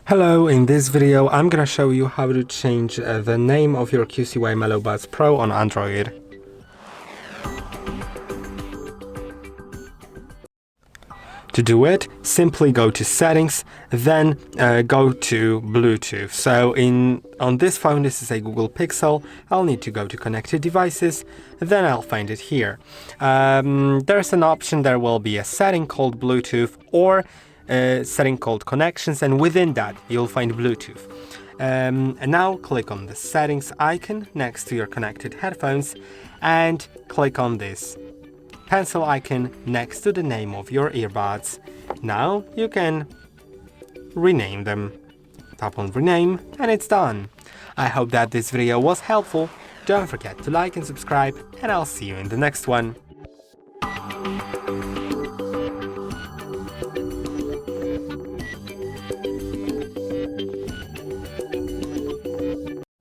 Hello, in this video I'm gonna show you how to change the name of your QCY MeloBuds Pro on Android. To do it, simply go to Settings, then go to Bluetooth. So on this phone, this is a Google Pixel. I'll need to go to Connected Devices, then I'll find it here. There's an option, there will be a setting called Bluetooth or a setting called Connections, and within that you'll find Bluetooth. And now click on the Settings icon next to your connected headphones and click on this pencil icon next to the name of your earbuds. Now you can rename them. Tap on rename and it's done. I hope that this video was helpful. Don't forget to like and subscribe, and I'll see you in the next one.